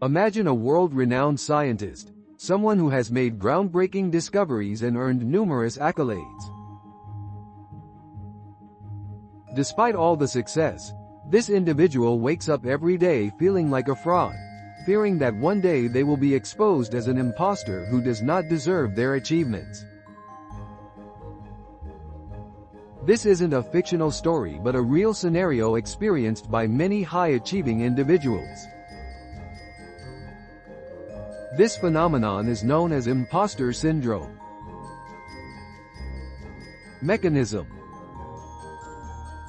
Imagine a world-renowned scientist, someone who has made groundbreaking discoveries and earned numerous accolades. Despite all the success, this individual wakes up every day feeling like a fraud, fearing that one day they will be exposed as an imposter who does not deserve their achievements. This isn't a fictional story but a real scenario experienced by many high-achieving individuals. This phenomenon is known as imposter syndrome. Mechanism.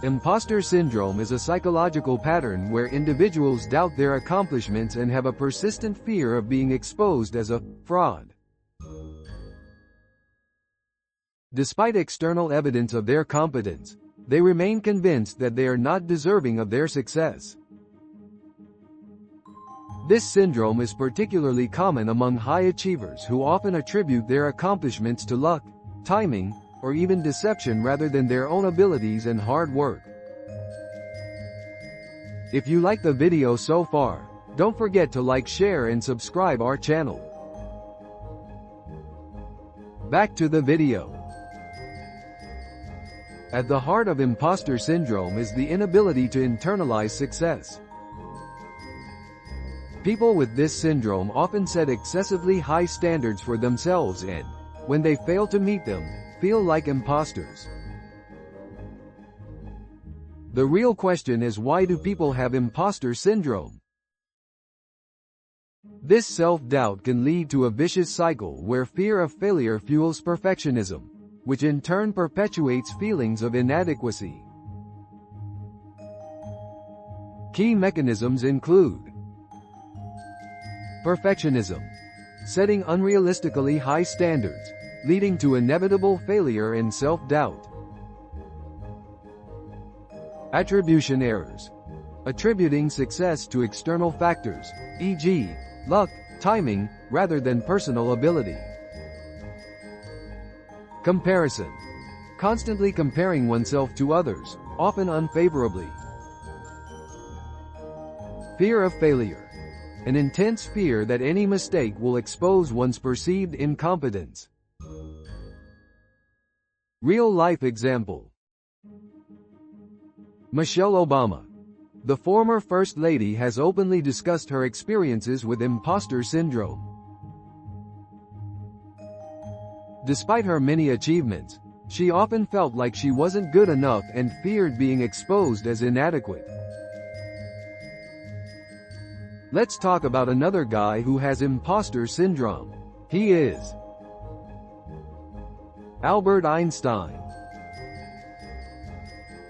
Imposter syndrome is a psychological pattern where individuals doubt their accomplishments and have a persistent fear of being exposed as a fraud. Despite external evidence of their competence, they remain convinced that they are not deserving of their success. This syndrome is particularly common among high achievers who often attribute their accomplishments to luck, timing, or even deception rather than their own abilities and hard work. If you like the video so far, don't forget to like, share and subscribe our channel. Back to the video. At the heart of imposter syndrome is the inability to internalize success. People with this syndrome often set excessively high standards for themselves and, when they fail to meet them, feel like imposters. The real question is, why do people have imposter syndrome? This self-doubt can lead to a vicious cycle where fear of failure fuels perfectionism, which in turn perpetuates feelings of inadequacy. Key mechanisms include perfectionism, setting unrealistically high standards, leading to inevitable failure and self-doubt. Attribution errors, attributing success to external factors, e.g., luck, timing, rather than personal ability. Comparison, constantly comparing oneself to others, often unfavorably. Fear of failure, an intense fear that any mistake will expose one's perceived incompetence. Real-life example. Michelle Obama, the former First Lady, has openly discussed her experiences with imposter syndrome. Despite her many achievements, she often felt like she wasn't good enough and feared being exposed as inadequate. Let's talk about another guy who has imposter syndrome. He is Albert Einstein.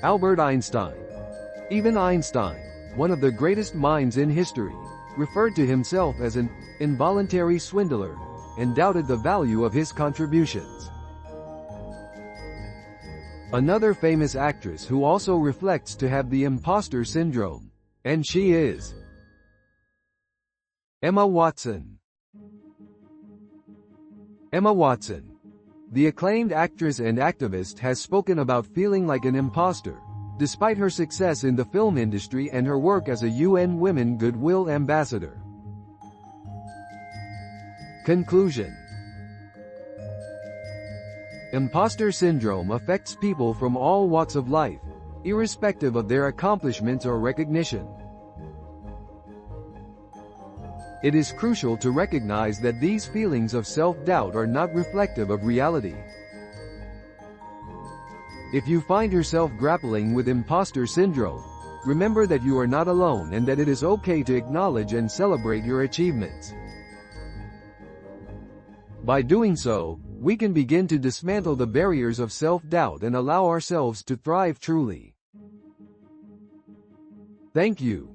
Albert Einstein. Even Einstein, one of the greatest minds in history, referred to himself as an involuntary swindler and doubted the value of his contributions. Another famous actress who also reflects to have the imposter syndrome, and she is Emma Watson. Emma Watson, the acclaimed actress and activist, has spoken about feeling like an imposter, despite her success in the film industry and her work as a UN Women Goodwill Ambassador. Conclusion. Imposter syndrome affects people from all walks of life, irrespective of their accomplishments or recognition. It is crucial to recognize that these feelings of self-doubt are not reflective of reality. If you find yourself grappling with imposter syndrome, remember that you are not alone and that it is okay to acknowledge and celebrate your achievements. By doing so, we can begin to dismantle the barriers of self-doubt and allow ourselves to thrive truly. Thank you.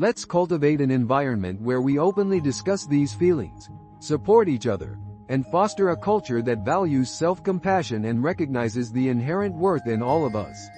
Let's cultivate an environment where we openly discuss these feelings, support each other, and foster a culture that values self-compassion and recognizes the inherent worth in all of us.